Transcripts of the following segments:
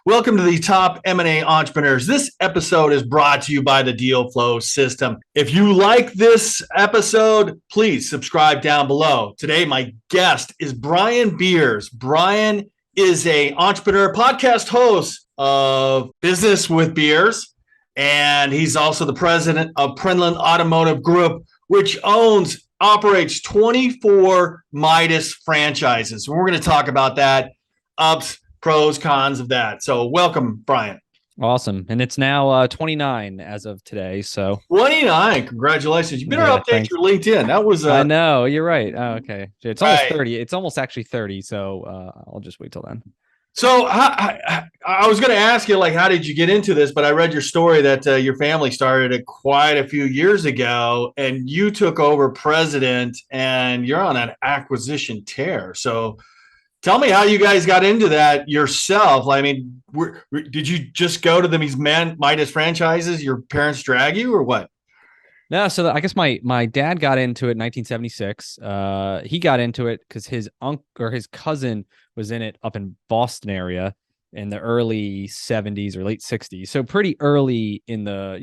Welcome to the Top M&A Entrepreneurs. This episode is brought to you by the Deal Flow System. If you like this episode, please subscribe down below. Today, my guest is Brian Beers. Brian is an entrepreneur, podcast host of Business with Beers, and he's also the president of Prinland Automotive Group, which operates 24 Midas franchises. We're going to talk about that, ups, pros, cons of that. So welcome, Brian. Awesome. And it's now 29 as of today. So 29. Congratulations. You better update thanks. your LinkedIn. That was I know, you're right. Oh, okay. It's almost right. 30. It's almost actually 30. So I'll just wait till then. So I was going to ask you, like, how did you get into this? But I read your story that your family started it quite a few years ago, and you took over president, and you're on an acquisition tear. So tell me how you guys got into that yourself. I mean, did you just go to these Midas franchises? Your parents drag you, or what? No, so I guess my dad got into it in 1976. He got into it because his uncle or his cousin was in it up in Boston area in the early 70s or late 60s. So pretty early in the,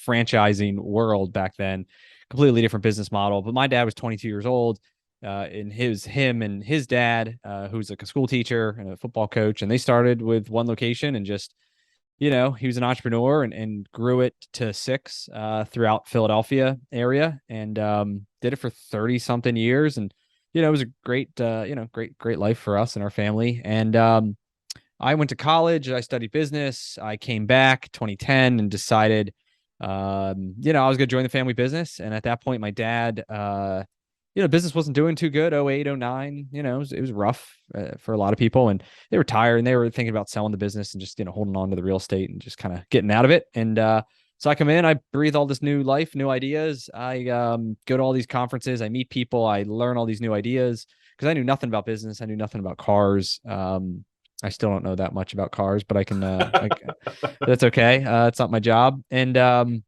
franchising world back then. Completely different business model. But my dad was 22 years old. And him and his dad, who's like a school teacher and a football coach, and they started with one location and just, he was an entrepreneur and grew it to 6 throughout Philadelphia area and did it for 30 something years. And, it was a great, great life for us and our family. And I went to college. I studied business. I came back 2010 and decided, I was going to join the family business. And at that point, my dad, business wasn't doing too good. 08, 09, it was rough for a lot of people, and they were tired and they were thinking about selling the business and just, holding on to the real estate and just kind of getting out of it. And so I come in, I breathe all this new life, new ideas. I go to all these conferences. I meet people. I learn all these new ideas because I knew nothing about business. I knew nothing about cars. I still don't know that much about cars, but I can, that's okay. It's not my job. And,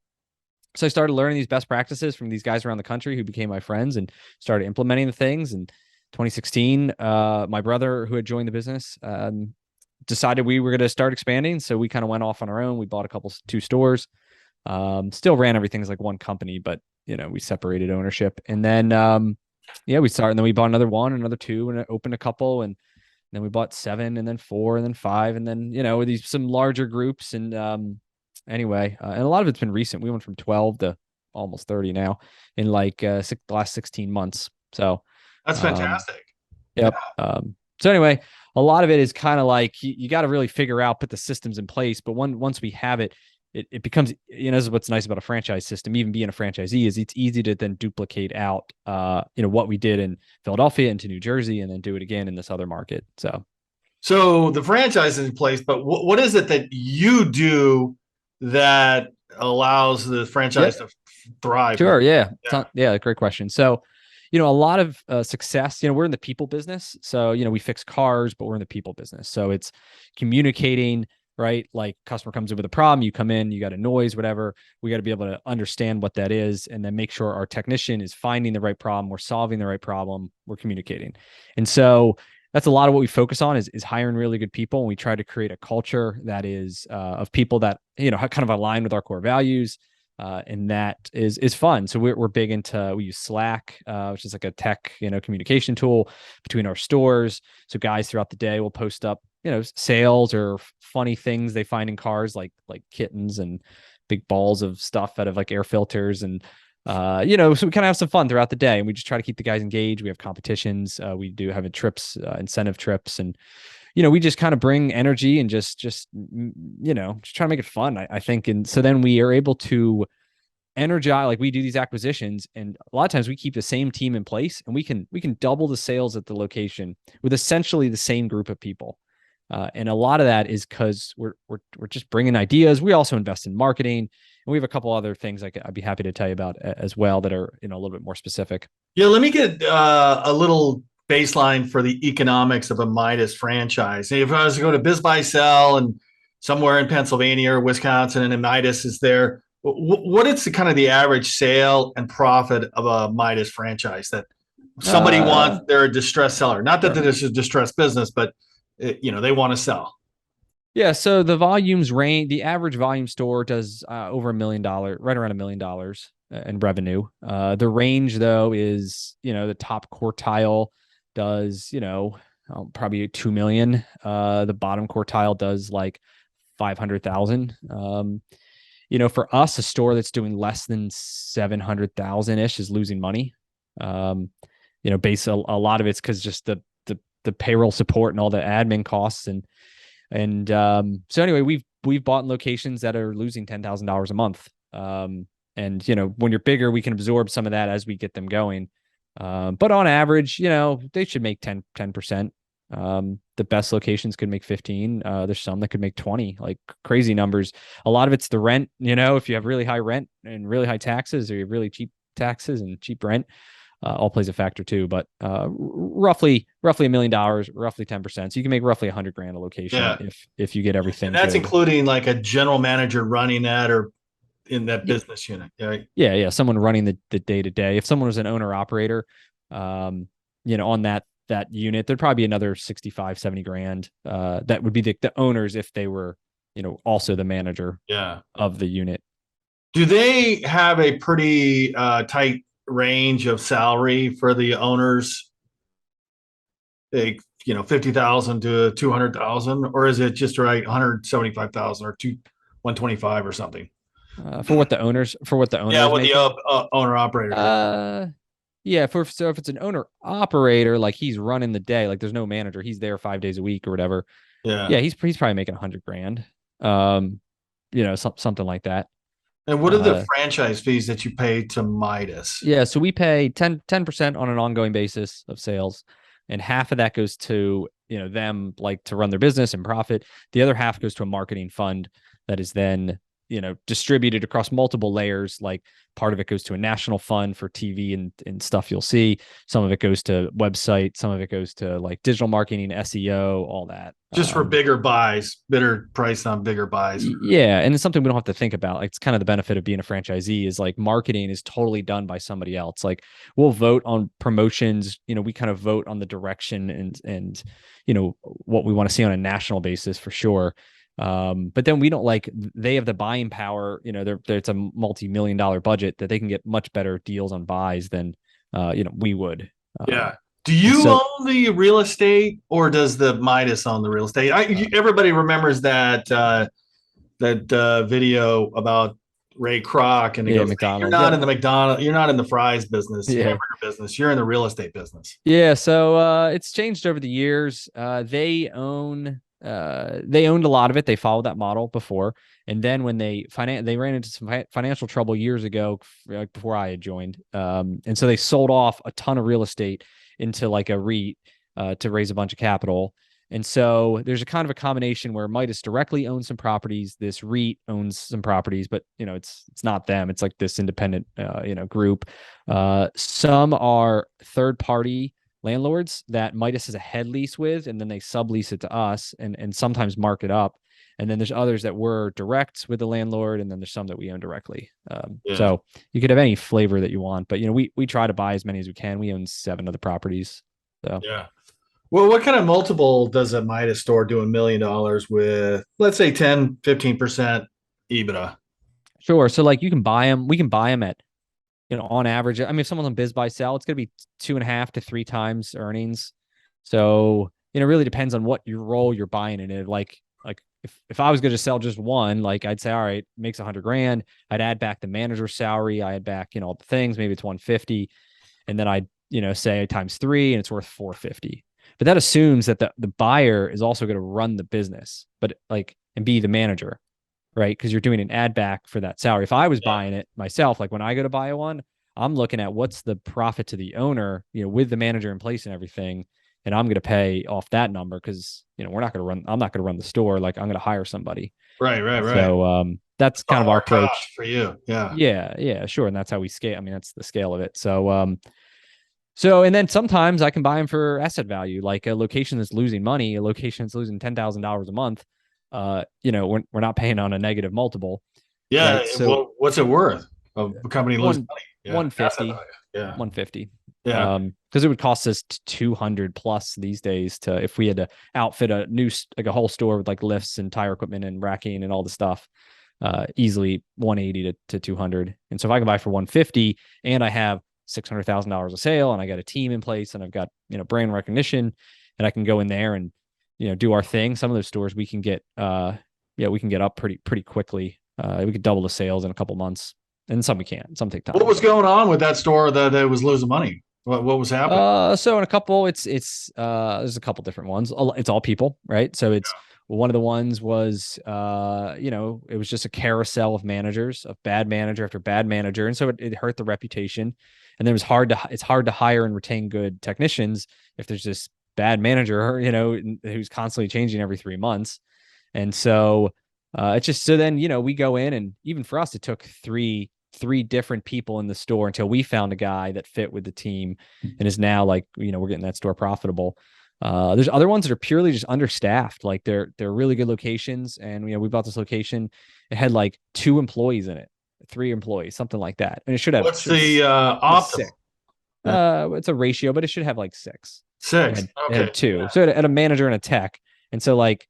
so I started learning these best practices from these guys around the country who became my friends and started implementing the things. In 2016, my brother who had joined the business decided we were going to start expanding. So we kind of went off on our own. We bought 2 stores, still ran everything as like one company, but we separated ownership. And then, we started, and then we bought another 1, another 2, and opened a couple. And then we bought 7 and then 4 and then 5. And then, with some larger groups and, anyway, and a lot of it's been recent. We went from 12 to almost 30 now in like the last 16 months. So that's fantastic. Yep. So anyway, a lot of it is kind of like you got to really figure out, put the systems in place. But once we have it, it becomes, this is what's nice about a franchise system, even being a franchisee, is it's easy to then duplicate out, what we did in Philadelphia into New Jersey and then do it again in this other market. So the franchise is in place, but what is it that you do that allows the franchise to thrive? Sure. Yeah. Great question. So, a lot of success, we're in the people business. So, we fix cars, but we're in the people business. So it's communicating, right? Like customer comes in with a problem, you come in, you got a noise, whatever. We got to be able to understand what that is and then make sure our technician is finding the right problem. We're solving the right problem. We're communicating. And so that's a lot of what we focus on is hiring really good people. And we try to create a culture that is of people that, kind of align with our core values. And that is fun. So we're big into, we use Slack, which is like a tech, communication tool between our stores. So guys throughout the day will post up, sales or funny things they find in cars, like kittens and big balls of stuff out of like air filters and, so we kind of have some fun throughout the day and we just try to keep the guys engaged. We have competitions. We do have trips, incentive trips. And, we just kind of bring energy and just try to make it fun, I think. And so then we are able to energize, like we do these acquisitions and a lot of times we keep the same team in place and we can double the sales at the location with essentially the same group of people. And a lot of that is because we're just bringing ideas. We also invest in marketing, and we have a couple other things I'd be happy to tell you about as well that are a little bit more specific. Yeah, let me get a little baseline for the economics of a Midas franchise. If I was to go to Biz Buy Sell and somewhere in Pennsylvania or Wisconsin, and a Midas is there, what is the kind of the average sale and profit of a Midas franchise that somebody wants? They're a distressed seller. Not that this is a distressed business, but they want to sell. Yeah, so the volumes range. The average volume store does over $1 million, right around $1 million in revenue. The range though is, the top quartile does, probably 2 million. The bottom quartile does like 500,000. For us, a store that's doing less than 700,000 ish is losing money. Um, based a lot of it's because just the payroll support and all the admin costs and so anyway, we've bought in locations that are losing $10,000 a month. And when you're bigger, we can absorb some of that as we get them going. But on average, they should make 10%. The best locations could make 15. There's some that could make 20, like crazy numbers. A lot of it's the rent, if you have really high rent and really high taxes, or you have really cheap taxes and cheap rent, all plays a factor too. But roughly $1 million, roughly 10%. So you can make roughly 100 grand a location Yeah. if you get everything. And that's good. including like a general manager running that or in that Y- business unit. Right? Yeah. Someone running the day to day. If someone was an owner operator, on that unit, there'd probably be another 65, 70 grand. That would be the owners if they were, also the manager Yeah. of the unit. Do they have a pretty tight range of salary for the owners? They, 50,000 to 200,000, or is it just right 175,000 or 125 or something? For what the owner Yeah, is with the making. owner operator. Yeah, if it's an owner operator, like he's running the day, like there's no manager, he's there 5 days a week or whatever. Yeah. Yeah, he's probably making 100 grand. Something like that. And what are the Uh, franchise fees that you pay to Midas? yeah, so we pay 10% on an ongoing basis of sales, and half of that goes to, them like to run their business and profit. The other half goes to a marketing fund that is then, distributed across multiple layers. Like part of it goes to a national fund for TV and stuff you'll see. Some of it goes to website, some of it goes to like digital marketing, SEO, all that. Just for bigger buys, better price on bigger buys. Yeah, and it's something we don't have to think about. Like, it's kind of the benefit of being a franchisee is like marketing is totally done by somebody else. Like we'll vote on promotions, we kind of vote on the direction and what we want to see on a national basis for sure. But then we don't like they have the buying power, it's a multi-million-dollar budget that they can get much better deals on buys than we would. Yeah. Do you So own the real estate, or does the Midas own the real estate? Everybody remembers that video about Ray Kroc, and he yeah, goes, "Hey, you're McDonald's. not Yep. in the McDonald, you're not in the fries business, Yeah. hamburger business. You're in the real estate business." Yeah, so it's changed over the years. They owned a lot of it. They followed that model before, and then when they ran into some financial trouble years ago, like before I had joined, and so they sold off a ton of real estate into like a REIT to raise a bunch of capital. And so there's a kind of a combination where Midas directly owns some properties, this REIT owns some properties, but it's not them. It's like this independent group. Some are third party landlords that Midas has a head lease with, and then they sublease it to us and sometimes mark it up. And then there's others that were direct with the landlord, and then there's some that we own directly. Yeah. So you could have any flavor that you want, but we try to buy as many as we can. We own 7 of the properties. So Yeah. Well, what kind of multiple does a Midas store do $1 million with, let's say 10, 15% EBITDA? sure. So like you can buy them. We can buy them at, on average. I mean, if someone's on biz buy sell, it's going to be 2.5 to 3 times earnings. So, it really depends on what your role you're buying in it. Like if I was going to sell just one, like I'd say, all right, makes 100 grand. I'd add back the manager's salary. I add back, all the things, maybe it's 150. And then I'd, say times 3 and it's worth 450. But that assumes that the buyer is also going to run the business, but like, and be the manager, right? Because you're doing an add back for that salary. If I was buying it myself, like when I go to buy one, I'm looking at what's the profit to the owner, with the manager in place and everything. And I'm going to pay off that number because, I'm not going to run the store. Like I'm going to hire somebody. Right. So that's kind of our More cost approach. for you. Yeah. Yeah, sure. And that's how we scale. I mean, that's the scale of it. And then sometimes I can buy them for asset value, like a location that's losing money, a location that's losing $10,000 a month. We're not paying on a negative multiple, Yeah. right? So Well, what's it worth? A company losing one money? Yeah. Asset 150, value. Yeah. 150. Yeah. Because it would cost us 200 plus these days to, if we had to outfit a new, like a whole store with like lifts and tire equipment and racking and all the stuff, easily 180 to 200. And so if I can buy for 150 and I have $600,000 a sale and I got a team in place and I've got, brand recognition, and I can go in there and, do our thing. Some of those stores we can get, we can get up pretty quickly. We could double the sales in a couple months, and some we can't. Some take time. What was going on with that store that was losing money? What was happening? So in a couple, there's a couple different ones. It's all people, right? So it's one of the ones was, it was just a carousel of managers, of bad manager after bad manager, and so it hurt the reputation. And then it's hard to hire and retain good technicians if there's this bad manager, who's constantly changing every 3 months. And so it's just, so then, we go in, and even for us, it took three different people in the store until we found a guy that fit with the team and is now like, we're getting that store profitable. There's other ones that are purely just understaffed. Like they're really good locations. And, we bought this location. It had like 2 employees in it, 3 employees, something like that. And it should have, What's the optimal? It's a ratio, but it should have like 6. 6. It had 2. Yeah. So it had a manager and a tech. And so like,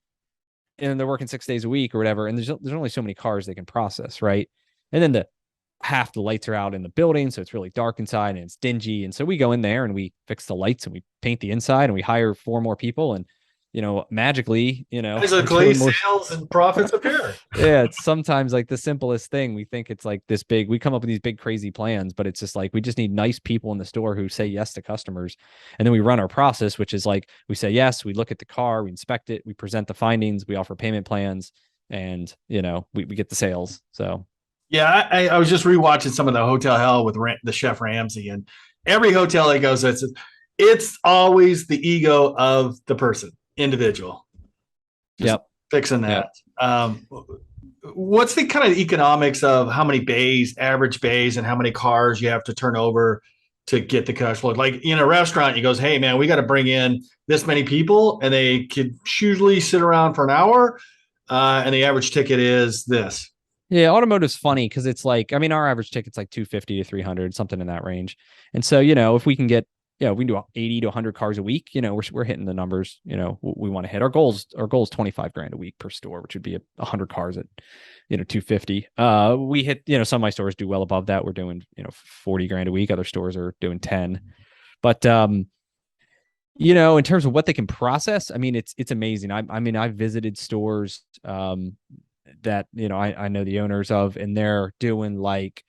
and they're working 6 days a week or whatever. And there's only so many cars they can process. Right. And then half the lights are out in the building, so it's really dark inside and it's dingy. And so we go in there and we fix the lights and we paint the inside and we hire 4 more people, and magically, sales and profits appear. Yeah, it's sometimes like the simplest thing. We think it's like this big. We come up with these big crazy plans, but it's just like we just need nice people in the store who say yes to customers, and then we run our process, which is like we say yes, we look at the car, we inspect it, we present the findings, we offer payment plans, and we get the sales. So. Yeah, I was just rewatching some of the Hotel Hell with the Chef Ramsay, and every hotel he goes, it's always the ego of the person, individual. Just fixing that. Yep. What's the kind of economics of how many average bays, and how many cars you have to turn over to get the cash flow? Like in a restaurant, he goes, hey man, we got to bring in this many people, and they could usually sit around for an hour, and the average ticket is this. Yeah, automotive's funny because it's like, our average ticket's like 250 to 300, something in that range. And so, if we can get, we can do 80 to 100 cars a week, we're hitting the numbers, we want to hit. Our goal is $25,000 a week per store, which would be 100 cars at, 250. We hit, some of my stores do well above that. We're doing, $40,000 a week. Other stores are doing 10. But, in terms of what they can process, it's amazing. I've visited stores, that I know the owners of, and they're doing like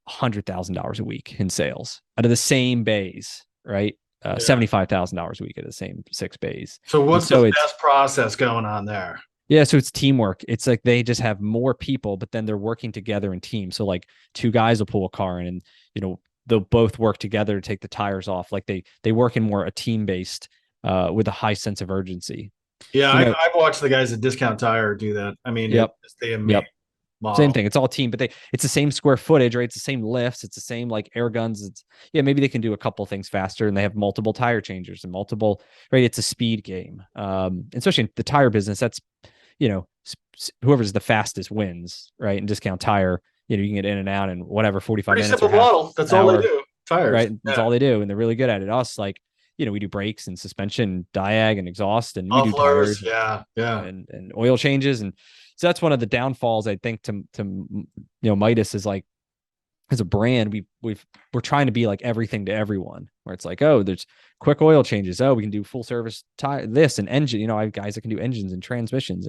$100,000 a week in sales out of the same bays, right? $75,000 a week at the same 6 bays. So what's the best process going on there? Yeah, so it's teamwork. It's like they just have more people, but then they're working together in teams. So like 2 guys will pull a car in, and they'll both work together to take the tires off. Like they work in more a team based, with a high sense of urgency. Yeah, I've watched the guys at Discount Tire do that. It's the amazing model. Same thing. It's all team, but it's the same square footage, right? It's the same lifts. It's the same like air guns. Maybe they can do a couple things faster, and they have multiple tire changers and multiple, right? It's a speed game. Especially in the tire business, that's, whoever's the fastest wins, right? In Discount Tire, you can get in and out in whatever, 45 minutes. Simple model. That's all they do. Tires. Right. That's all they do. And they're really good at it. Us, like, we do brakes and suspension, diag and exhaust, and we do tires, and oil changes. And so that's one of the downfalls, I think, to Midas is like, as a brand, we're trying to be like everything to everyone, where it's like, oh, there's quick oil changes. Oh, we can do full service tire, this and engine. I have guys that can do engines and transmissions,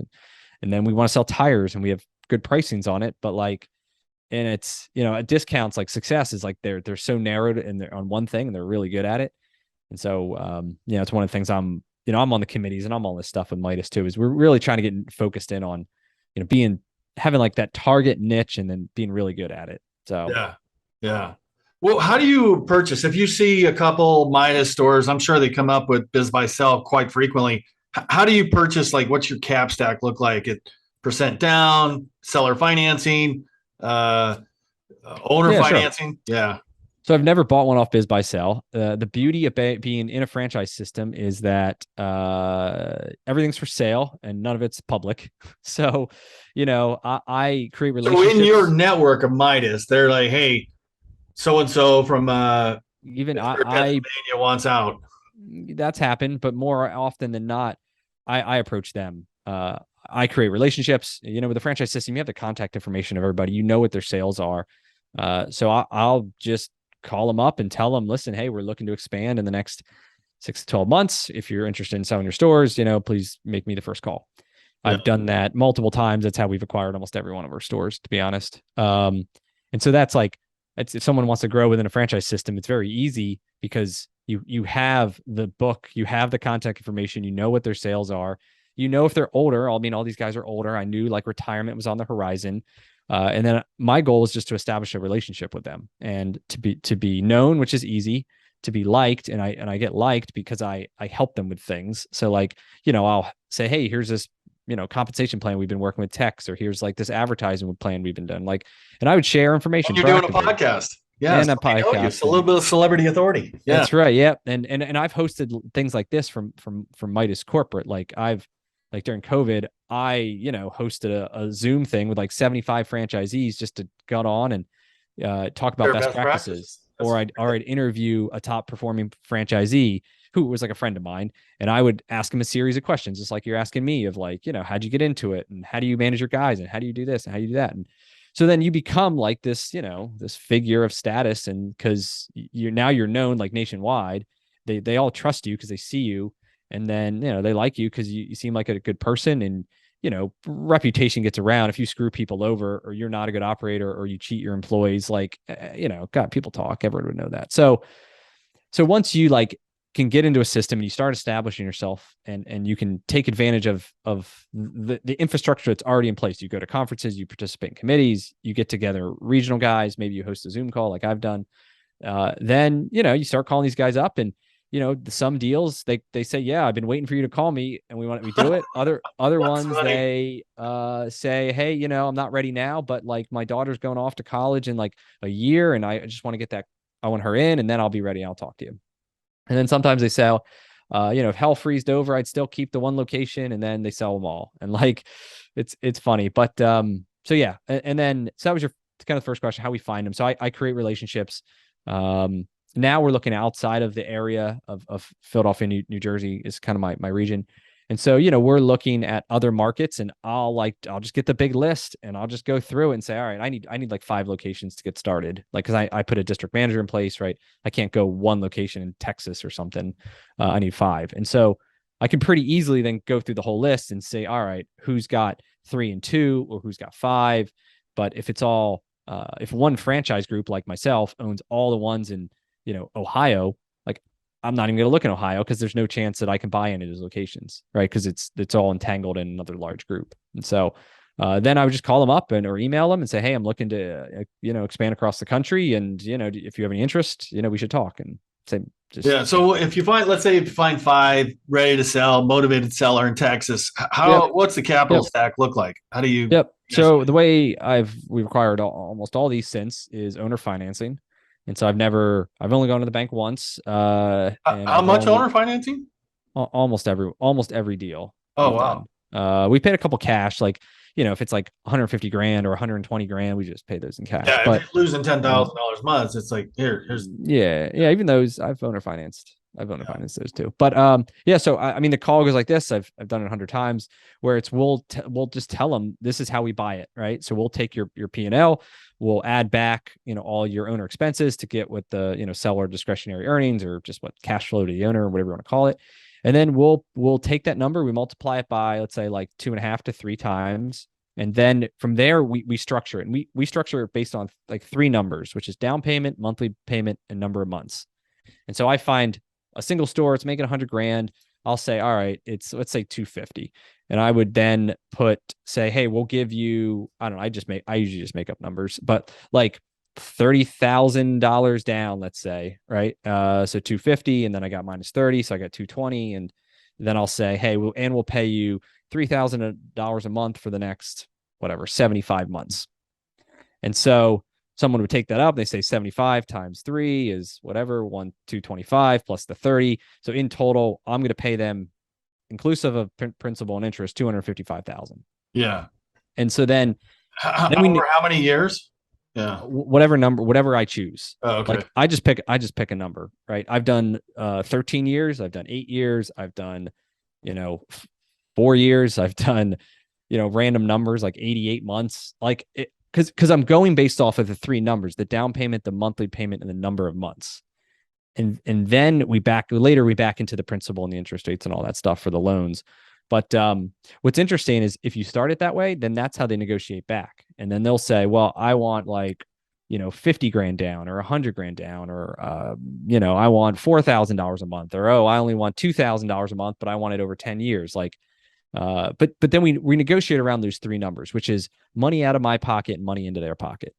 and then we want to sell tires, and we have good pricings on it. But like, and it's, at discounts, like Success is like they're so narrowed and they're on one thing and they're really good at it. And so, it's one of the things I'm on the committees and I'm on this stuff with Midas too, is we're really trying to get focused in on, having like that target niche and then being really good at it. So, yeah. Well, how do you purchase? If you see a couple Midas stores, I'm sure they come up with Biz by Sell quite frequently. How do you purchase? Like, what's your cap stack look like? It % down, seller financing, owner financing? Sure. Yeah. So I've never bought one off Biz by Sell. The beauty of being in a franchise system is that everything's for sale and none of it's public. So, I create relationships. So in your network of Midas, they're like, hey, so-and-so from even Pittsburgh, Pennsylvania wants out. that's happened, but more often than not, I approach them. I create relationships. With the franchise system, you have the contact information of everybody. You know what their sales are. So I'll just call them up and tell them, listen, hey, we're looking to expand in the next 6 to 12 months. If you're interested in selling your stores, please make me the first call. Yeah. I've done that multiple times. That's how we've acquired almost every one of our stores, to be honest. And so that's like, if someone wants to grow within a franchise system, it's very easy because you have the book, you have the contact information, you know what their sales are, if they're older. I mean, all these guys are older. I knew like retirement was on the horizon. And then my goal is just to establish a relationship with them and to be known, which is easy, to be liked. And I get liked because I help them with things. So like, I'll say, hey, here's this, compensation plan we've been working with techs, or here's like this advertising plan we've been done. Like, and I would share information. And you're doing a podcast. Yeah, and a podcast. It's a little bit of celebrity authority. Yeah. That's right. Yeah. And I've hosted things like this from Midas corporate. Like during COVID, I, hosted a Zoom thing with like 75 franchisees just to get on and talk about best practices. Or I'd interview a top performing franchisee who was like a friend of mine, and I would ask him a series of questions, just like you're asking me, of like, how'd you get into it, and how do you manage your guys, and how do you do this, and how do you do that, and so then you become like this, this figure of status, and because you're known like nationwide, they all trust you because they see you, and then they like you because you seem like a good person, and reputation gets around. If you screw people over, or you're not a good operator, or you cheat your employees, like, God, people talk, everyone would know that. So once you like can get into a system and you start establishing yourself, and you can take advantage of the infrastructure that's already in place. You go to conferences, you participate in committees, you get together regional guys, maybe you host a Zoom call like I've done. Then, you start calling these guys up, and some deals they say, yeah, I've been waiting for you to call me, and we do it. Other ones funny. They say, hey, I'm not ready now, but like my daughter's going off to college in like a year, and I just want to get that. I want her in, and then I'll be ready. I'll talk to you. And then sometimes they sell, if hell freezed over, I'd still keep the one location, and then they sell them all. And like, it's funny, but so yeah. And then, so that was your kind of first question, how we find them. So I create relationships. Now we're looking outside of the area of Philadelphia, New Jersey is kind of my region. And so, we're looking at other markets, and I'll just get the big list, and I'll just go through it and say, all right, I need like 5 locations to get started. Like, cause I put a district manager in place, right? I can't go 1 location in Texas or something. I need 5. And so I can pretty easily then go through the whole list and say, all right, who's got 3 and 2, or who's got 5. But if it's all, if one franchise group like myself owns all the ones in, Ohio, like I'm not even going to look in Ohio because there's no chance that I can buy any of those locations, right? Because it's all entangled in another large group. And so then I would just call them up or email them and say, hey, I'm looking to, expand across the country. And, if you have any interest, we should talk. And say, yeah. So if you find, let's say if you find 5 ready to sell, motivated seller in Texas, what's the capital stack look like? How do you? Yep. So the way we've acquired almost all these since is owner financing. And so I've only gone to the bank once. And how much owner financing? Almost every deal. Oh, wow. We paid a couple cash, like, if it's like 150 grand or 120 grand, we just pay those in cash. Yeah, but if you're losing $10,000 a month, it's like, here's. Yeah. Even those I've owner financed. Financed those too. But so I mean, the call goes like this. I've done it 100 times, where it's we'll just tell them this is how we buy it, right? So we'll take your P&L, we'll add back all your owner expenses to get what the seller discretionary earnings, or just what cash flow to the owner, or whatever you want to call it, and then we'll take that number, we multiply it by, let's say, like 2.5 to 3 times, and then from there we structure it, and we structure it based on like 3 numbers, which is down payment, monthly payment, and number of months. And so I find a single store, it's making 100 grand. I'll say, all right, let's say 250. And I would then say, hey, we'll give you, I don't know, I usually just make up numbers, but like $30,000 down, let's say, right? So 250, and then I got minus 30. So I got 220. And then I'll say, hey, we'll pay you $3,000 a month for the next, 75 months. And so someone would take that up. They say 75 times 3 is whatever, 225 plus the 30. So in total, I'm going to pay them, inclusive of principal and interest, $255,000. Yeah. And so then, over how many years? Yeah. Whatever number, whatever I choose. Oh, okay. Like I just pick a number, right? I've done 13 years, I've done 8 years, I've done, 4 years, I've done, random numbers like 88 months. Like it, because I'm going based off of the three numbers: the down payment, the monthly payment, and the number of months. And then we back into the principal and the interest rates and all that stuff for the loans. But what's interesting is if you start it that way, then that's how they negotiate back. And then they'll say, well, I want like, 50 grand down or 100 grand down, or, I want $4,000 a month, or, oh, I only want $2,000 a month, but I want it over 10 years. Like, but then we negotiate around those three numbers, which is money out of my pocket and money into their pocket.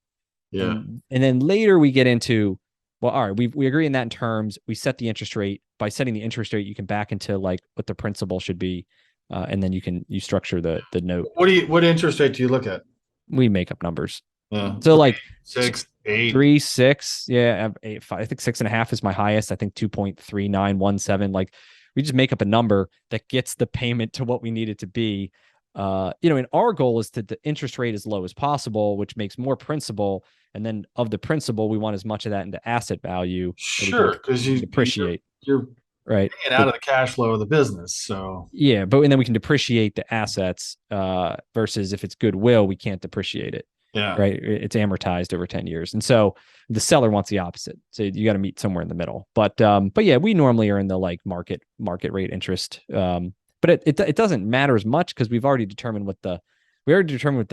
Yeah. And then later we get into, well, all right, we agree in that in terms. We set the interest rate. By setting the interest rate, you can back into like what the principal should be, and then you structure the note. What interest rate do you look at? We make up numbers. Yeah. So like 6, 8, 3, 6, yeah, 8, 5. I think 6.5 is my highest. I think 2.3917. Like we just make up a number that gets the payment to what we need it to be. And our goal is to the interest rate as low as possible, which makes more principal. And then of the principal, we want as much of that into asset value. Sure, because you depreciate. You're right paying out of the cash flow of the business. So yeah, and then we can depreciate the assets versus if it's goodwill, we can't depreciate it. Yeah. Right. It's amortized over 10 years. And so the seller wants the opposite. So you got to meet somewhere in the middle. But yeah, we normally are in the like market rate interest. But it doesn't matter as much because we already determined what the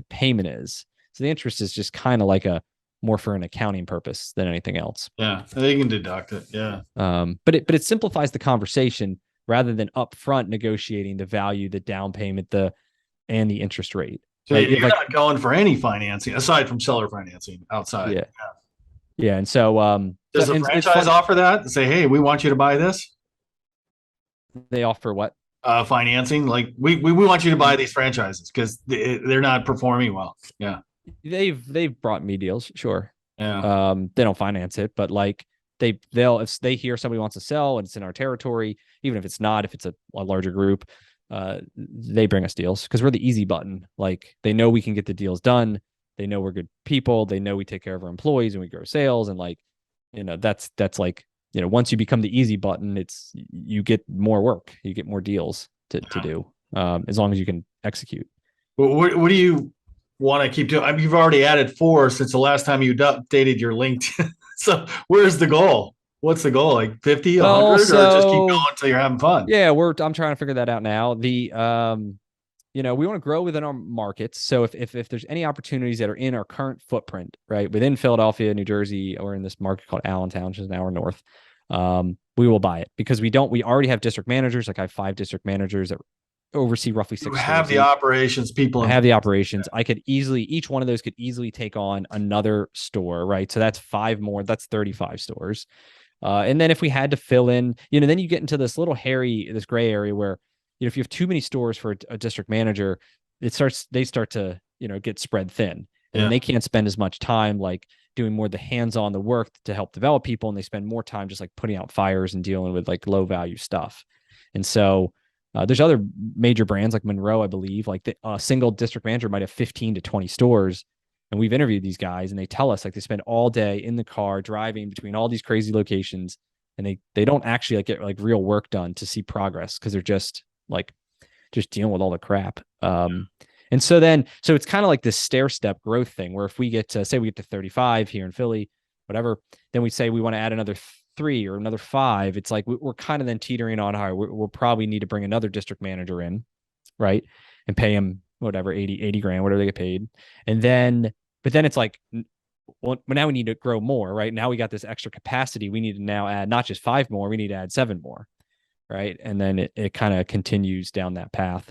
payment is. So the interest is just kind of like more for an accounting purpose than anything else. Yeah. They can deduct it. Yeah. But it simplifies the conversation rather than upfront negotiating the value, the down payment, and the interest rate. So you're not going for any financing aside from seller financing outside. Yeah. Yeah. And so does the franchise offer that? Say, hey, we want you to buy this? They offer what? Financing. Like we want you to buy these franchises because they're not performing well. Yeah. They've brought me deals, sure. Yeah. They don't finance it, but like they'll if they hear somebody wants to sell and it's in our territory, even if it's not, if it's a larger group, they bring us deals because we're the easy button. Like they know we can get the deals done. They know we're good people. They know we take care of our employees and we grow sales. And like, that's like, once you become the easy button, you get more work, you get more deals to do, as long as you can execute. Well, what do you want to keep doing? I mean, you've already added 4 since the last time you updated your LinkedIn. So where's the goal? What's the goal? Like 50, 100, or just keep going until you're having fun? Yeah, I'm trying to figure that out now. We want to grow within our markets. So if there's any opportunities that are in our current footprint, right, within Philadelphia, New Jersey, or in this market called Allentown, which is an hour north, we will buy it because we already have district managers. Like I have 5 district managers that oversee roughly 6 You stores. have the operations people. I have the operations. I could each one of those could easily take on another store, right? So that's 5 more. That's 35 stores. And then if we had to fill in, then you get into this this gray area where, if you have too many stores for a district manager, they start to, get spread thin, and they can't spend as much time like doing more of the hands-on, the work to help develop people. And they spend more time just like putting out fires and dealing with like low value stuff. And so there's other major brands like Monroe, I believe, like a single district manager might have 15 to 20 stores. And we've interviewed these guys and they tell us like they spend all day in the car driving between all these crazy locations, and they don't actually like get like real work done to see progress because they're just dealing with all the crap. And so it's kind of like this stair step growth thing where if we get to 35 here in Philly, whatever, then we say we want to add another 3 or another 5. It's like we're kind of then teetering on higher. We'll probably need to bring another district manager in, right, and pay him whatever 80 grand, whatever they get paid, but then it's like, well, now we need to grow more, right? Now we got this extra capacity. We need to now add not just 5 more, we need to add 7 more, right? And then it kind of continues down that path.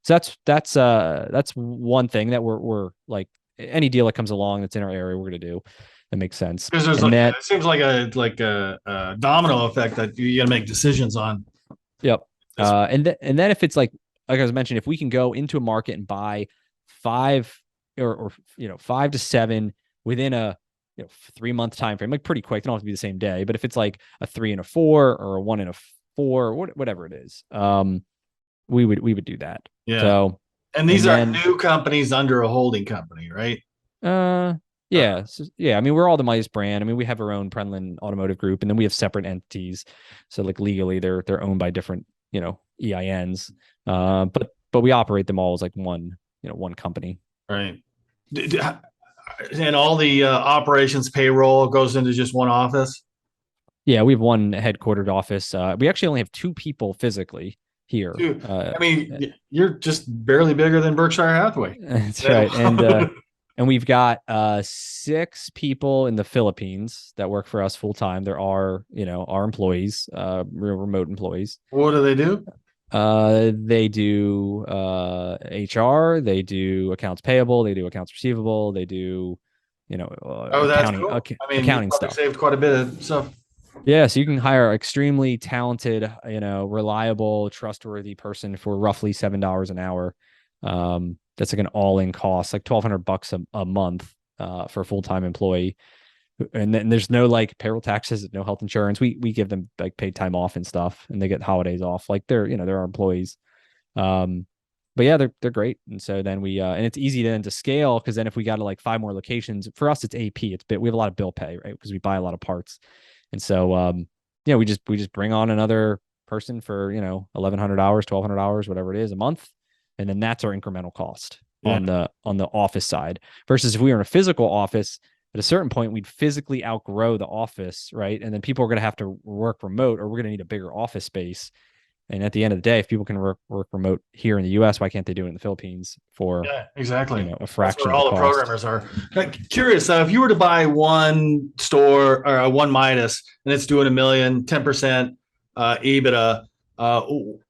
So that's one thing that we're like, any deal that comes along that's in our area, we're gonna do. That makes sense. Because there's it seems like a domino effect that you got to make decisions on. Yep. And then if it's like I was mentioning, if we can go into a market and buy 5 or 5 to 7 within a 3-month time frame, like pretty quick. They don't have to be the same day, but if it's like a 3 and a 4 or a 1 and a 4, whatever it is, we would do that. Yeah. So, and these are new companies under a holding company, right? Yeah. I mean, we're all the Midas brand. I mean, we have our own Brennan Automotive Group, and then we have separate entities. So like legally, they're owned by different, EINs. But we operate them all as like one company. Right. And all the operations payroll goes into just one office. Yeah, we have one headquartered office. We actually only have two people physically here. Dude, I mean, you're just barely bigger than Berkshire Hathaway. That's right. And we've got 6 people in the Philippines that work for us full time. There are, our employees, remote employees. What do they do? They do HR, they do accounts payable, they do accounts receivable, they do, Oh, that's accounting, cool. I mean, accounting you probably stuff. saved quite a bit of stuff. Yeah, so you can hire extremely talented, reliable, trustworthy person for roughly $7 an hour. That's like an all-in cost, like $1,200 a month for a full-time employee. And then there's no like payroll taxes, no health insurance. We give them like paid time off and stuff, and they get holidays off. Like they're our employees. But yeah, they're great. And so then and it's easy then to scale, because then if we got to like 5 more locations, for us it's AP. We have a lot of bill pay, right? Because we buy a lot of parts. And so, we just bring on another person for, $1,100, $1,200, whatever it is a month. And then that's our incremental cost on the office side, versus if we were in a physical office, at a certain point, we'd physically outgrow the office. Right. And then people are going to have to work remote, or we're going to need a bigger office space. And at the end of the day, if people can work remote here in the US, why can't they do it in the Philippines for exactly a fraction of all the programmers are? Curious, if you were to buy one store or one Midas and it's doing $1 million, 10% EBITDA,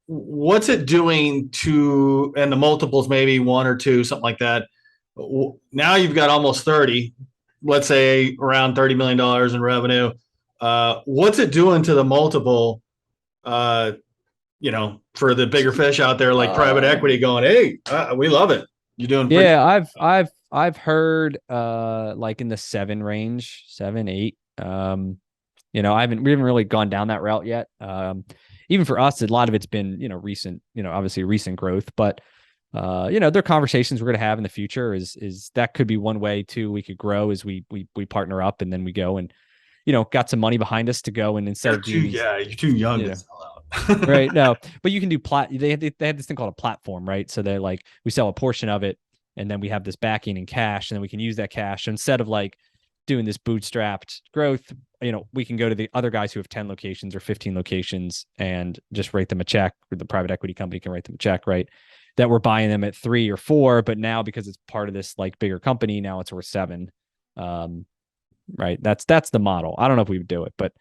what's it doing to, and the multiples maybe 1 or 2, something like that. Now you've got almost 30, let's say around $30 million in revenue. What's it doing to the multiple? For the bigger fish out there, like private equity going, hey, we love it. You're doing pretty I've heard like in the 7 range, 7, 8. We haven't really gone down that route yet. Even for us, a lot of it's been, recent, obviously recent growth, but there are conversations we're going to have in the future is that could be one way too. We could grow as we partner up, and then we go and, got some money behind us to go, and instead of doing you're too young to sell out. Right. No, but you can do they had this thing called a platform, right? So they're like, we sell a portion of it, and then we have this backing in cash, and then we can use that cash. So instead of like doing this bootstrapped growth, we can go to the other guys who have 10 locations or 15 locations and just write them a check, or the private equity company can write them a check, right? That we're buying them at 3 or 4, but now because it's part of this like bigger company, now it's worth 7. Right. That's the model. I don't know if we would do it, but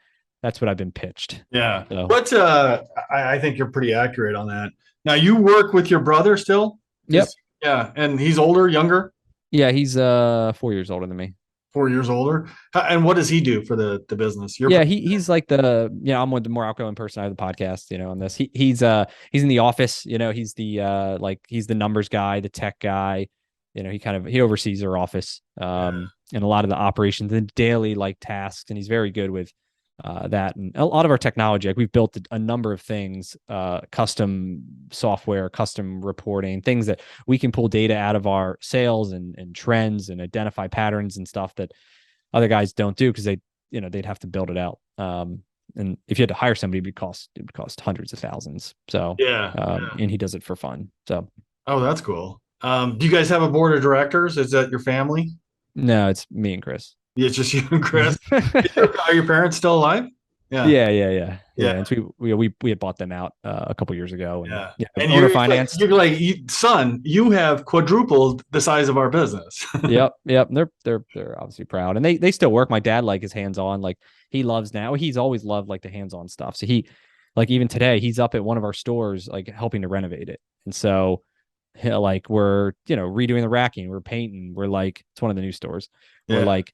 that's what I've been pitched. Yeah. So. But I think you're pretty accurate on that. Now you work with your brother still? Yep. Yeah. And he's older, younger? Yeah, he's 4 years older than me. 4 years older. And what does he do for the business? He's like I'm one of the more outgoing person out of the podcast, on this. He's in the office, he's the he's the numbers guy, the tech guy. He oversees our office and a lot of the operations and daily like tasks, and he's very good with that. And a lot of our technology, like we've built a number of things, custom software, custom reporting, things that we can pull data out of our sales and trends and identify patterns and stuff that other guys don't do, because they'd have to build it out. And if you had to hire somebody, it would cost hundreds of thousands. So and he does it for fun. So that's cool. Do you guys have a board of directors? Is that your family? No, it's me and Chris. Yeah, it's just you and Chris. Are your parents still alive? Yeah. And so we had bought them out a couple years ago. And owner financed. You're like, son, you have quadrupled the size of our business. Yep. They're obviously proud, and they still work. My dad is hands on. Like he loves now. He's always loved like the hands on stuff. So he, like even today, he's up at one of our stores like helping to renovate it, and so. Like we're redoing the racking, we're painting, we're like, it's one of the new stores. We're like,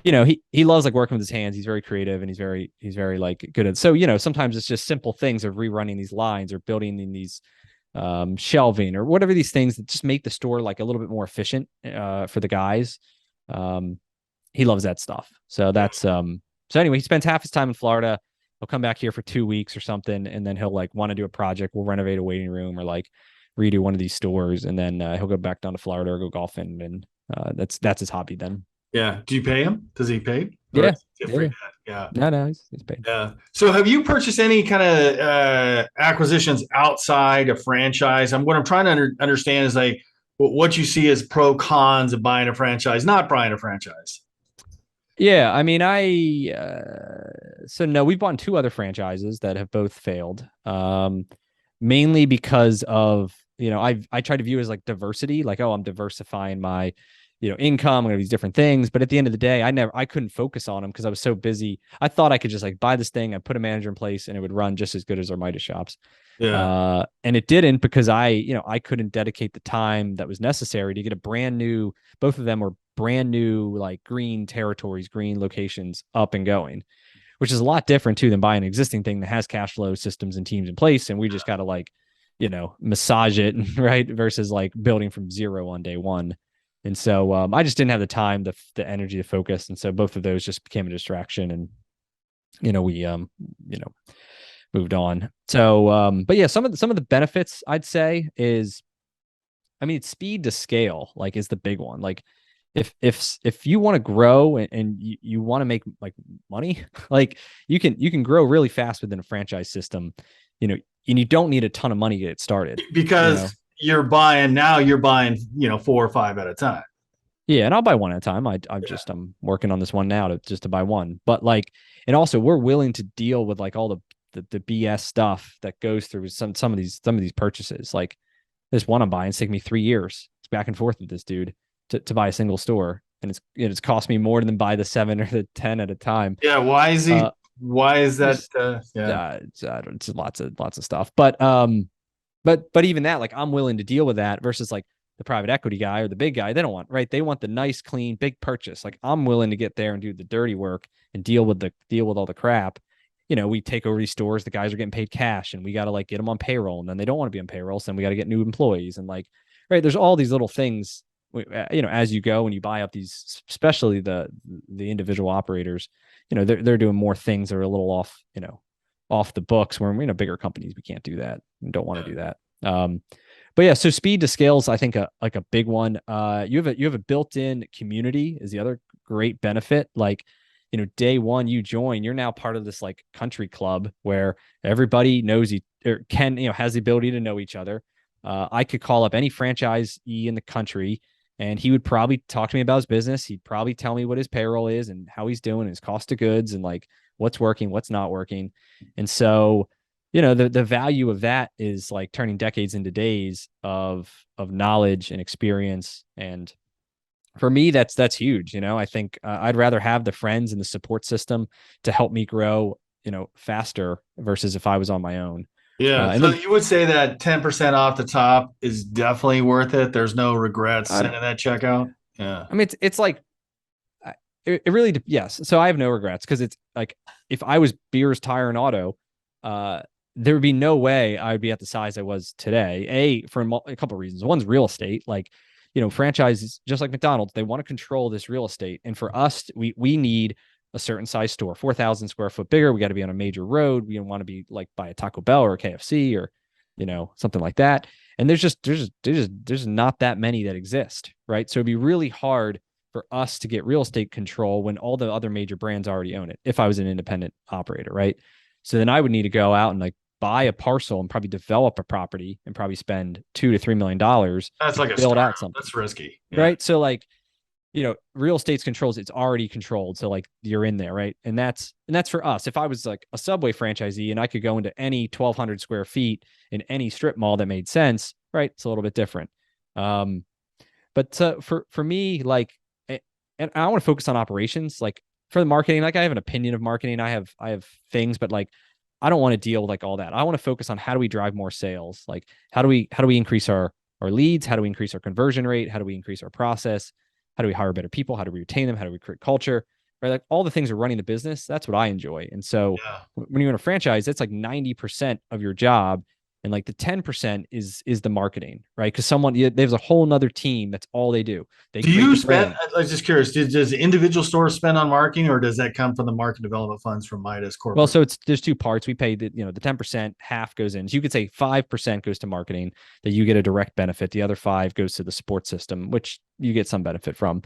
he loves like working with his hands. He's very creative, and he's very like good at. So sometimes it's just simple things of rerunning these lines or building in these shelving or whatever, these things that just make the store like a little bit more efficient for the guys. He loves that stuff. So that's so anyway, he spends half his time in Florida. He'll come back here for 2 weeks or something, and then he'll like want to do a project. We'll renovate a waiting room or like redo one of these stores, and then he'll go back down to Florida or go golfing, and that's his hobby then. Yeah. Do you pay him? Does he pay? Or Yeah, is it yeah, yeah. different? Yeah. No, he's paid. Yeah. So have you purchased any kind of acquisitions outside a franchise? What I'm trying to understand is like what you see as pro cons of buying a franchise, not buying a franchise. Yeah, I mean, so no, we've bought two other franchises that have both failed. Mainly because of, I try to view it as like diversity, like, oh, I'm diversifying my, income and these different things. But at the end of the day, I couldn't focus on them because I was so busy. I thought I could just like buy this thing, I put a manager in place, and it would run just as good as our Midas shops. Yeah. And it didn't because I couldn't dedicate the time that was necessary to get a brand new, both of them were brand new, like green territories, green locations up and going, which is a lot different too than buying an existing thing that has cash flow systems and teams in place. And we just got to like, massage it, right? Versus like building from zero on day one. And so I just didn't have the time, the energy to focus. And so both of those just became a distraction. And, we, moved on. So, but yeah, some of the benefits I'd say is, I mean, speed to scale, like, is the big one. Like, if you want to grow and you want to make like money, like you can grow really fast within a franchise system, and you don't need a ton of money to get started. Because you're buying now, four or five at a time. Yeah, and I'll buy one at a time. Yeah. I'm working on this one now to buy one. But like, and also we're willing to deal with like all the BS stuff that goes through some of these purchases. Like this one I'm buying, it's taking me 3 years. It's back and forth with this dude to buy a single store. And it's cost me more than buy the 7 or the 10 at a time. Yeah. Why is that? Just Yeah. it's lots of stuff. But even that, like, I'm willing to deal with that versus like the private equity guy or the big guy. They don't want, right? They want the nice, clean, big purchase. Like, I'm willing to get there and do the dirty work and deal with all the crap. We take over these stores, the guys are getting paid cash, and we got to like get them on payroll, and then they don't want to be on payroll, so then we got to get new employees, and like, right, there's all these little things, as you go and you buy up these, especially the individual operators, they're doing more things that are a little off the books, where bigger companies, we can't do that and don't want to do that. But yeah, so speed to scales, I think like a big one. You have a built-in community is the other great benefit. Like, day one you join, you're now part of this like country club where everybody knows you or can, has the ability to know each other. I could call up any franchisee in the country, and he would probably talk to me about his business. He'd probably tell me what his payroll is and how he's doing, his cost of goods, and like what's working, what's not working. And so, the value of that is like turning decades into days of knowledge and experience. And for me, that's huge. I think I'd rather have the friends and the support system to help me grow, faster versus if I was on my own. Yeah. And So then you would say that 10% off the top is definitely worth it. There's no regrets I, sending that check out. Yeah. I mean, it's like, it really, yes. So I have no regrets because it's like, if I was Beers Tire and Auto, there would be no way I would be at the size I was today. For a couple of reasons. One's real estate. Like, franchises, just like McDonald's, they want to control this real estate. And for us, we need a certain size store, 4,000 square foot bigger. We got to be on a major road. We don't want to be like by a Taco Bell or a KFC or, something like that. And there's not that many that exist. Right. So it'd be really hard for us to get real estate control when all the other major brands already own it. If I was an independent operator. Right. So then I would need to go out and like buy a parcel and probably develop a property and probably spend $2 to $3 million. That's like a build startup. out something. That's risky. Yeah. Right. So like, real estate's controls, it's already controlled. So like you're in there. Right. And that's for us. If I was like a Subway franchisee and I could go into any 1,200 square feet in any strip mall that made sense, right, it's a little bit different. But for me, like, and I want to focus on operations. Like, for the marketing, like, I have an opinion of marketing. I have things, but like, I don't want to deal with like all that. I want to focus on how do we drive more sales? Like, how do we increase our leads? How do we increase our conversion rate? How do we increase our process? How do we hire better people? How do we retain them? How do we create culture? Right? Like, all the things are running the business. That's what I enjoy. And so Yeah. when you're in a franchise, that's like 90% of your job. And like the 10% is the marketing, right? Because there's a whole nother team that's all they do. They Do create you the spend? brand. I was just curious. Does individual stores spend on marketing, or does that come from the market development funds from Midas Well, Corporate? so there's two parts. We pay the 10%, half goes in. So you could say 5% goes to marketing, that you get a direct benefit. The other 5 goes to the support system, which you get some benefit from.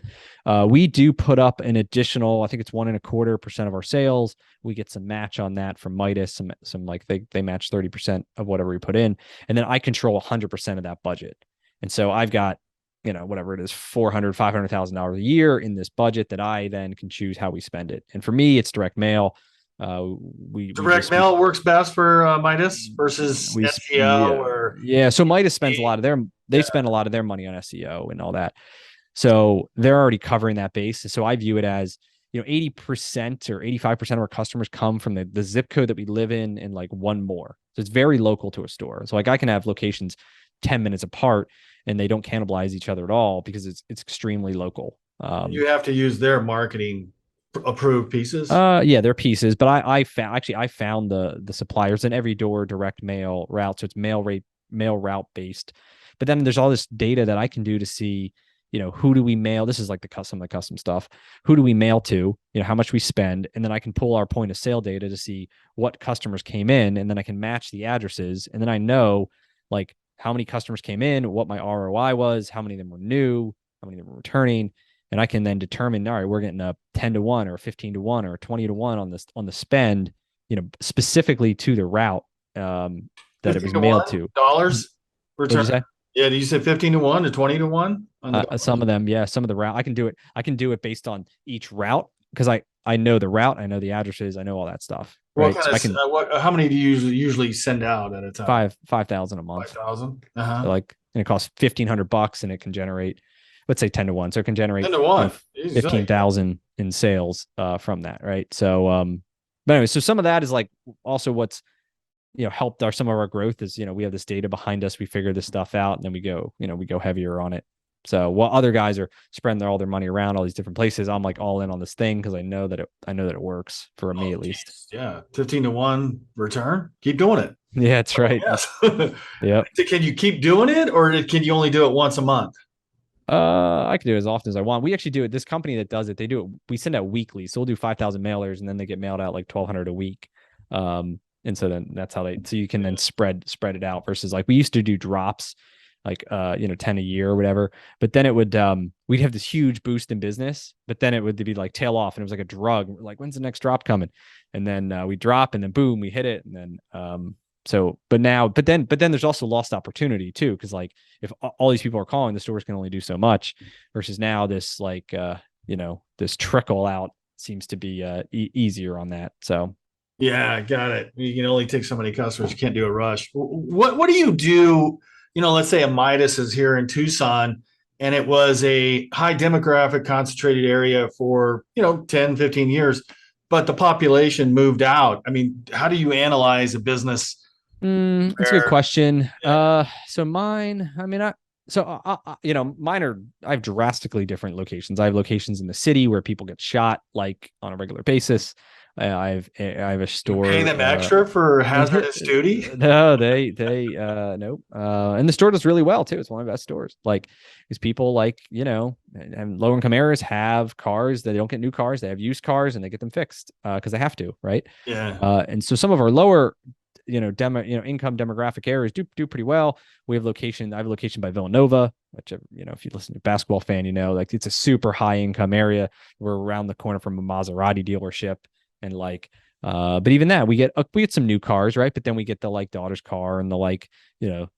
We do put up an additional, I think it's 1.25% of our sales. We get some match on that from Midas. Some like they match 30% of whatever we put in, and then I control 100% of that budget. And so I've got, whatever it is, $500,000 a year in this budget that I then can choose how we spend it. And for me, it's direct mail. Direct mail works best for Midas versus SEO or So Midas spends a lot of they spend a lot of their money on SEO and all that. So they're already covering that base. So I view it as, 80% or 85% of our customers come from the zip code that we live in and like one more. So it's very local to a store. So like I can have locations 10 minutes apart and they don't cannibalize each other at all because it's extremely local. You have to use their marketing approved pieces. They're pieces, but I found the suppliers in every door direct mail route. So it's mail route based. But then there's all this data that I can do to see, who do we mail? This is like the custom stuff. Who do we mail to? How much we spend, and then I can pull our point of sale data to see what customers came in, and then I can match the addresses, and then I know like how many customers came in, what my ROI was, how many of them were new, how many of them were returning, and I can then determine, all right, we're getting a 10-to-1 or 15-to-1 or 20-to-1 on the spend, specifically to the route that it was mailed to. Dollars return. Yeah, did you say 15-to-1 to 20-to-1? Some of them, yeah. Some of the route I can do it based on each route because I know the route, I know the addresses, I know all that stuff. Right. How many do you usually send out at a time? 5,000 a month. 5,000. So like, and it costs $1,500 and it can generate, let's say 10-to-1. So it can generate 15,000 in sales from that. Right. So, but anyway, so some of that is like also what's, helped some of our growth is, we have this data behind us. We figure this stuff out and then we go heavier on it. So while other guys are spreading all their money around all these different places, I'm like all in on this thing because I know that it works for me at least. Geez. Yeah, 15-to-1 return. Keep doing it. Yeah, that's right. Yes. Yeah. Can you keep doing it, or can you only do it once a month? I can do it as often as I want. We actually do it. This company that does it, they do it. We send out weekly, so we'll do 5,000 mailers, and then they get mailed out like 1,200 a week. And so then that's how so you can then spread it out versus like we used to do drops like 10 a year or whatever, but then it would we'd have this huge boost in business, but then it would be like tail off and it was like a drug. We're like, when's the next drop coming? And then we drop and then boom, we hit it. And then but then there's also lost opportunity too, because like if all these people are calling, the stores can only do so much versus now this like this trickle out seems to be easier on that. So yeah, got it. You can only take so many customers. You can't do a rush. What do you do? Let's say a Midas is here in Tucson and it was a high demographic concentrated area for, 10, 15 years, but the population moved out. I mean, how do you analyze a business? That's a good question. So mine, I mean, I have drastically different locations. I have locations in the city where people get shot like on a regular basis. I have a store. Pay them extra for hazardous duty? No, they nope. And the store does really well too. It's one of the best stores. Like, these people like, and low income areas have cars that they don't get new cars. They have used cars and they get them fixed because they have to, right? Yeah. And so some of our lower, income demographic areas do pretty well. I have a location by Villanova, which, if you listen to basketball fan, like it's a super high income area. We're around the corner from a Maserati dealership. And like, but even that we get some new cars, right? But then we get the like daughter's car and the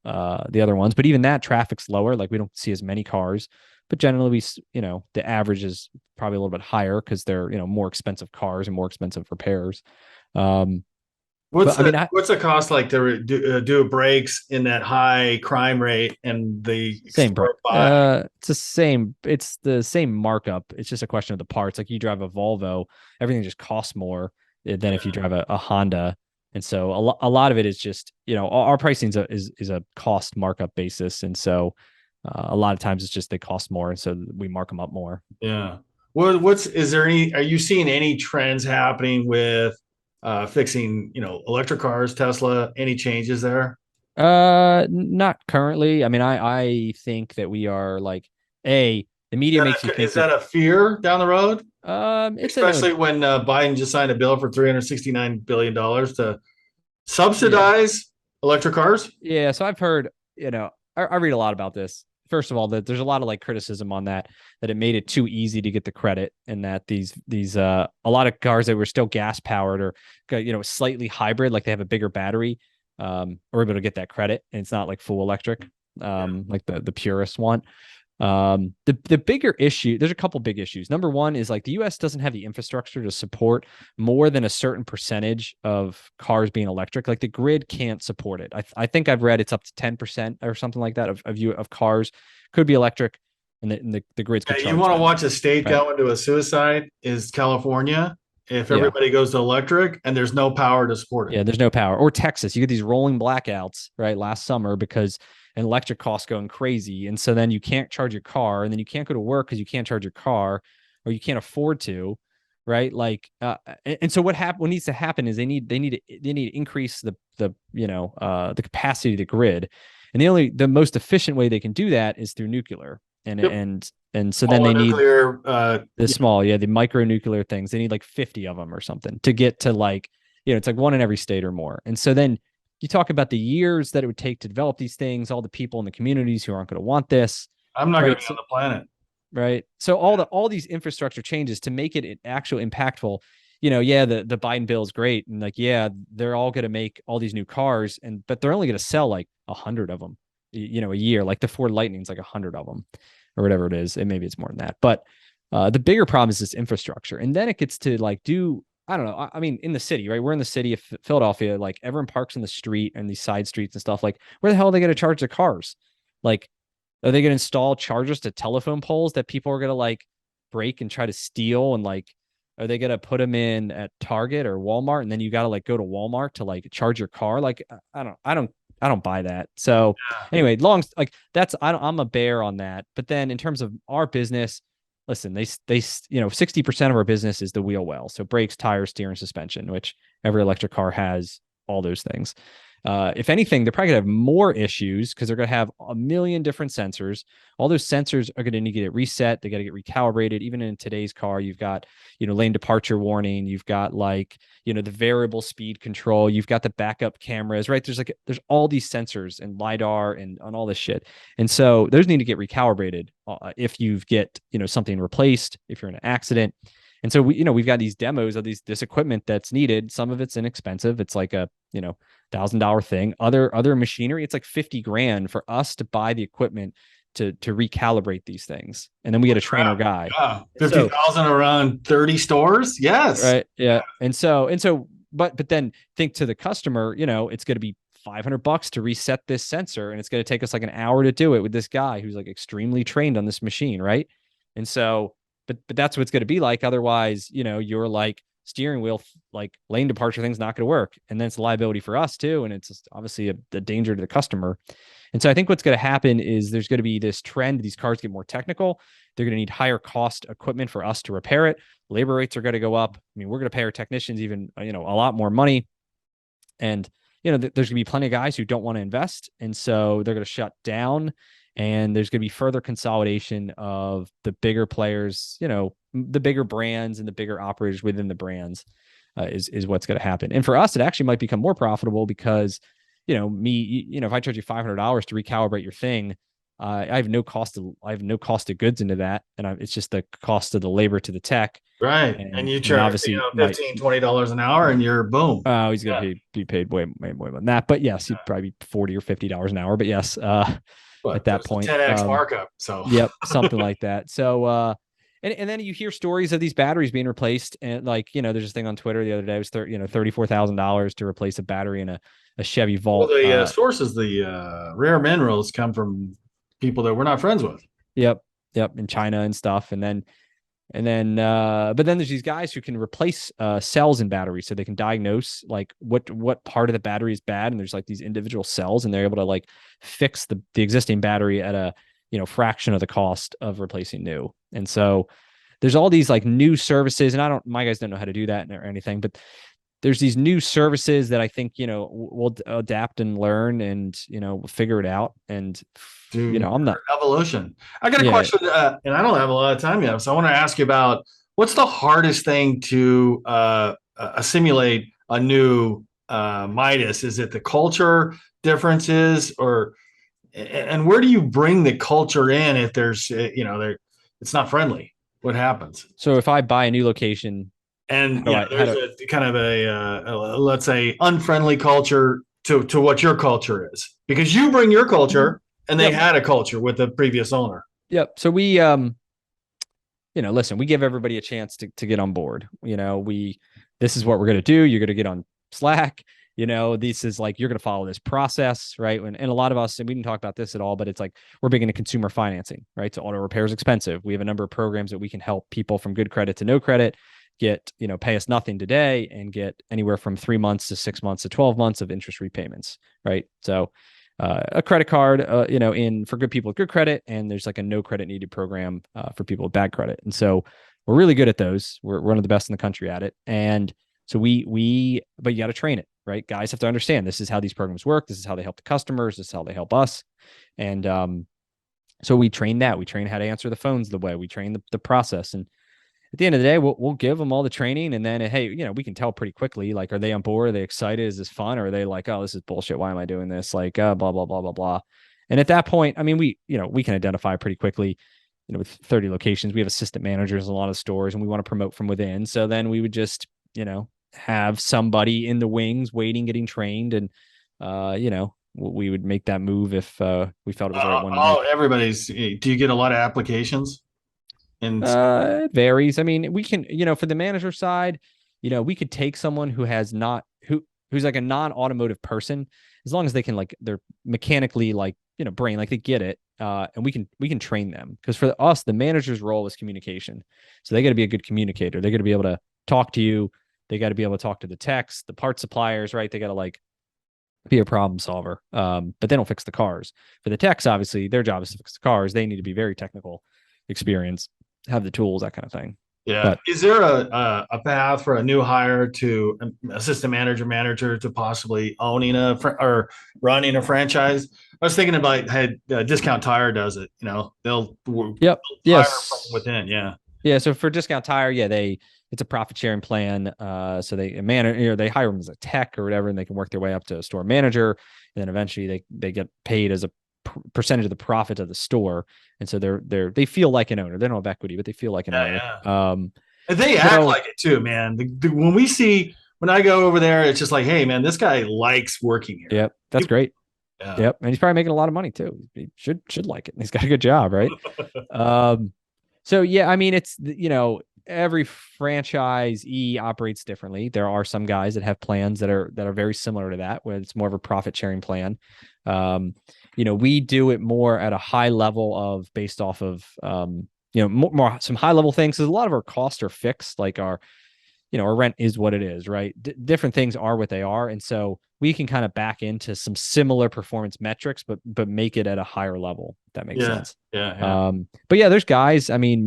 other ones. But even that traffic's lower. Like we don't see as many cars, but generally the average is probably a little bit higher because they're more expensive cars and more expensive repairs. What's the cost like to do brakes in that high crime rate and the same? It's the same markup. It's just a question of the parts. Like you drive a Volvo, everything just costs more than if you drive a Honda. And so a lot of it is just, our pricing is a cost markup basis. And so a lot of times it's just they cost more. And so we mark them up more. Yeah. Are you seeing any trends happening with fixing, electric cars, Tesla, any changes there? Not currently. I mean, I think that we are like the media makes you think. Is that a fear down the road? Especially when Biden just signed a bill for $369 billion to subsidize electric cars. Yeah. So I've heard, I read a lot about this first of all, that there's a lot of like criticism on that it made it too easy to get the credit, and that these a lot of cars that were still gas powered or slightly hybrid, like they have a bigger battery, are able to get that credit, and it's not like full electric, like the purists want. The bigger issue, there's a couple big issues. Number one is like the US doesn't have the infrastructure to support more than a certain percentage of cars being electric. Like the grid can't support it. I think I've read it's up to 10% or something like that of cars could be electric, and the grids could charge You want to them. watch a state Right. go into a suicide is California. If everybody goes to electric and there's no power to support it. Yeah, there's no power. Or Texas, you get these rolling blackouts, right? Last summer, because an electric costs going crazy. And so then you can't charge your car, and then you can't go to work because you can't charge your car, or you can't afford to, right? Like, and so what needs to happen is they need to increase the capacity of the grid. And the most efficient way they can do that is through nuclear. And so then they need nuclear, the micro nuclear things. They need like 50 of them or something to get to like, it's like one in every state or more. And so then you talk about the years that it would take to develop these things, all the people in the communities who aren't going to want this. I'm not going to be on the planet. Right. So all these infrastructure changes to make it actually impactful, the Biden bill is great. And like, they're all going to make all these new cars, but they're only going to sell like 100 of them, a year. Like the Ford Lightning's like 100 of them or whatever it is. And maybe it's more than that. But the bigger problem is this infrastructure. And then it gets to like I don't know. I mean, in the city, right? We're in the city of Philadelphia. Like everyone parks in the street and these side streets and stuff. Like, where the hell are they going to charge their cars? Like, are they going to install chargers to telephone poles that people are going to like break and try to steal? And like, are they going to put them in at Target or Walmart? And then you got to like go to Walmart to like charge your car. Like, I don't buy that. So anyway, I'm a bear on that. But then in terms of our business, listen, they 60% of our business is the wheel well. So brakes, tires, steering, suspension, which every electric car has all those things. If anything, they're probably going to have more issues because they're going to have a million different sensors. All those sensors are going to need to get reset. They got to get recalibrated. Even in today's car, you've got, lane departure warning. You've got like, the variable speed control. You've got the backup cameras, right? There's all these sensors and LiDAR and on all this shit. And so those need to get recalibrated if you get, something replaced, if you're in an accident. And so we've got these demos of this equipment that's needed. Some of it's inexpensive. It's like a, $1,000 thing. Other machinery, it's like 50 grand for us to buy the equipment to recalibrate these things. And then we get a trainer guy. 50,000 around 30 stores. Yes. Right. Yeah. And so, but then think to the customer, it's going to be $500 to reset this sensor. And it's going to take us like an hour to do it with this guy who's like extremely trained on this machine. Right. And so, but that's what it's going to be like. Otherwise, you're like steering wheel, like lane departure thing's not going to work. And then it's a liability for us too. And it's just obviously a danger to the customer. And so I think what's going to happen is there's going to be this trend. These cars get more technical. They're going to need higher cost equipment for us to repair it. Labor rates are going to go up. I mean, we're going to pay our technicians even, a lot more money. And, there's going to be plenty of guys who don't want to invest. And so they're going to shut down. And there's going to be further consolidation of the bigger players, the bigger brands and the bigger operators within the brands is what's going to happen. And for us, it actually might become more profitable because, if I charge you $500 to recalibrate your thing, I have no cost of goods into that. And it's just the cost of the labor to the tech. Right. And you charge obviously $15, $20 an hour and you're boom. Oh, he's going to be paid way more than that. But yes, he'd probably be $40 or $50 an hour. But yes, at that point, 10x markup. So yep, something like that. So and then you hear stories of these batteries being replaced, and like there's this thing on Twitter the other day. It was $34,000 to replace a battery in a Chevy Volt. Well, the sources, the rare minerals come from people that we're not friends with. Yep, in China and stuff, but then there's these guys who can replace cells in batteries, so they can diagnose like what part of the battery is bad, and there's like these individual cells, and they're able to like fix the existing battery at a fraction of the cost of replacing new. And so there's all these like new services, and my guys don't know how to do that or anything, but there's these new services that I think we'll adapt and learn, and we'll figure it out. And I'm not evolution. I got a question, and I don't have a lot of time yet, so I want to ask you about what's the hardest thing to assimilate a new Midas? Is it the culture differences, or And where do you bring the culture in if there's, it's not friendly? What happens? So if I buy a new location, how And do I, how there's do, a kind of let's say unfriendly culture to what your culture is, because you bring your culture and they Yep. had a culture with the previous owner. Yep. So we, listen, we give everybody a chance to get on board. This is what we're going to do. You're going to get on Slack. This is like, you're going to follow this process, right? And a lot of us, and we didn't talk about this at all, but it's like, we're big into consumer financing, right? So auto repair is expensive. We have a number of programs that we can help people from good credit to no credit get, pay us nothing today and get anywhere from 3 months to 6 months to 12 months of interest repayments, right? So a credit card, in for good people with good credit, and there's like a no credit needed program for people with bad credit. And so we're really good at those. We're one of the best in the country at it. And so but you got to train it, right? Guys have to understand this is how these programs work. This is how they help the customers. This is how they help us. And so we train that. We train how to answer the phones the way. We train the process. And at the end of the day, we'll give them all the training, and then hey, we can tell pretty quickly, like, are they on board? Are they excited? Is this fun? Or are they like, oh, this is bullshit? Why am I doing this? Like, blah blah blah blah blah. And at that point, I mean, we can identify pretty quickly. With 30 locations, we have assistant managers in a lot of stores, and we want to promote from within. So then we would just, have somebody in the wings waiting, getting trained, and we would make that move if we felt it was the right one to make. Everybody's. Do you get a lot of applications? And It varies. I mean, we can, for the manager side, we could take someone who's like a non-automotive person, as long as they can, like, they're mechanically, like, brain, like they get it. And we can train them, because for us, the manager's role is communication. So they got to be a good communicator. They got to be able to talk to you. They got to be able to talk to the techs, the part suppliers, right? They got to, like, be a problem solver. But they don't fix the cars. For the techs, obviously, their job is to fix the cars. They need to be very technical experience, have the tools, that kind of thing. yeah, But is there a path for a new hire to assistant manager to possibly owning or running a franchise? I was thinking about Discount Tire does it. They'll yep, hire from yes, within. Yeah, yeah. So for Discount Tire, yeah, it's a profit sharing plan. So they hire them as a tech or whatever, and they can work their way up to a store manager, and then eventually they get paid as a percentage of the profit of the store. And so they feel like an owner. They don't have equity, but they feel like an owner. yeah. And they act So like it too, man. When I go over there, it's just like, hey, man, this guy likes working here. yep, that's great. Yeah. Yep, and he's probably making a lot of money too. He should like it. He's got a good job, right? So yeah, I mean, it's every franchisee operates differently. There are some guys that have plans that are very similar to that, where it's more of a profit sharing plan. We do it more at a high level of based off of more some high level things, because a lot of our costs are fixed, like our rent is what it is, right? Different things are what they are, and so we can kind of back into some similar performance metrics, but make it at a higher level. If that makes sense. Yeah. But yeah, there's guys. I mean,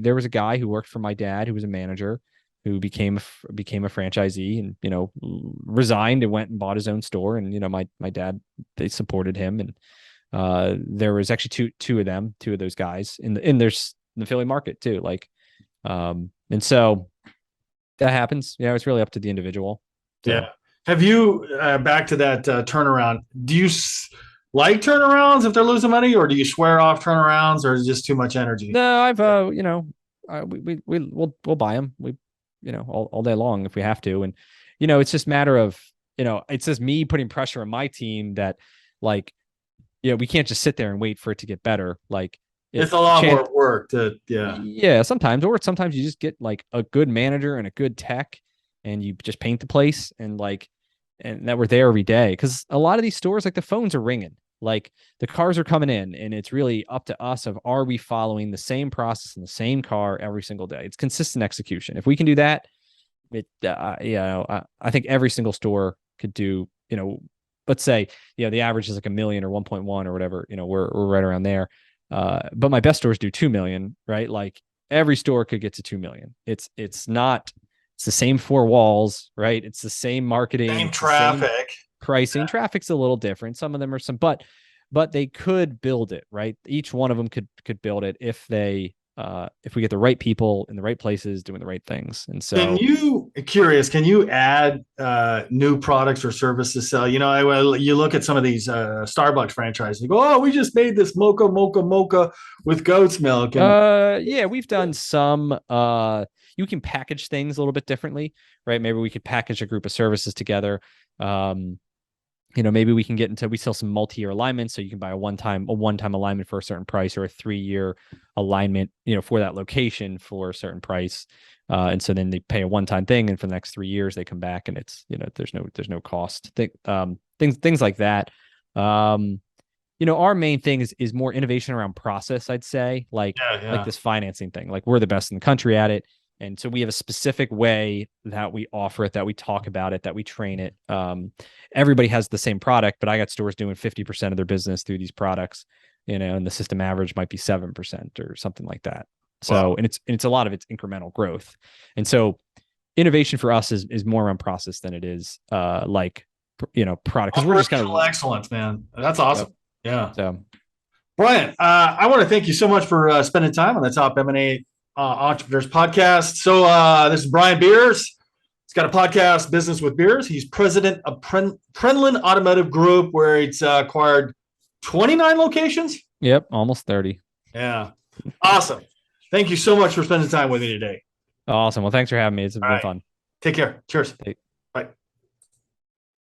there was a guy who worked for my dad who was a manager, who became a franchisee, and resigned and went and bought his own store. And my dad, they supported him, and there was actually two of those guys in the Philly market too. Like, and so that happens. Yeah, it's really up to the individual. So. Yeah. Have you back to that turnaround? Do you like turnarounds if they're losing money, or do you swear off turnarounds, or is it just too much energy? No, I've we'll buy them. We all day long if we have to, and it's just a matter of it's just me putting pressure on my team that, like, we can't just sit there and wait for it to get better. Like, it's a lot more work sometimes you just get like a good manager and a good tech, and you just paint the place, and that we're there every day. Because a lot of these stores, like, the phones are ringing, like the cars are coming in, and it's really up to us of, are we following the same process in the same car every single day? It's consistent execution. If we can do that, I think every single store could do, let's say, the average is like 1 million or 1.1 or whatever, we're right around there. But my best stores do 2 million, right? Like, every store could get to 2 million. It's the same 4 walls, right? It's the same marketing, same traffic, same pricing. Yeah. Traffic's a little different. Some of them are but they could build it, right? Each one of them could build it if they if we get the right people in the right places doing the right things. And so, can you add new products or services? So, you look at some of these Starbucks franchises, you go, oh, we just made this mocha with goat's milk. And yeah, we've done some, you can package things a little bit differently, right? Maybe we could package a group of services together. Maybe we can get into, we sell some multi-year alignments. So you can buy a one-time alignment for a certain price, or a 3-year alignment, for that location for a certain price. And so then they pay a one-time thing, and for the next 3 years they come back, and it's, there's no cost. Things like that. Our main thing is more innovation around process, I'd say, like this financing thing. Like, we're the best in the country at it. And so we have a specific way that we offer it, that we talk about it, that we train it. Everybody has the same product, but I got stores doing 50% of their business through these products, and the system average might be 7% or something like that. So, wow. and it's a lot of it's incremental growth. And so innovation for us is more around process than it is product. Because we're just kind of excellence, man. That's awesome. Yep. Yeah. So, Brian, I want to thank you so much for spending time on the Top M&A Entrepreneurs podcast. So this is Brian Beers. He's got a podcast, Business with Beers. He's president of Prenlin Automotive Group, where it's acquired 29 locations. Yep, almost 30. Yeah, awesome. Thank you so much for spending time with me today. Awesome. Well, thanks for having me. It's been fun. Take care. Cheers. Bye.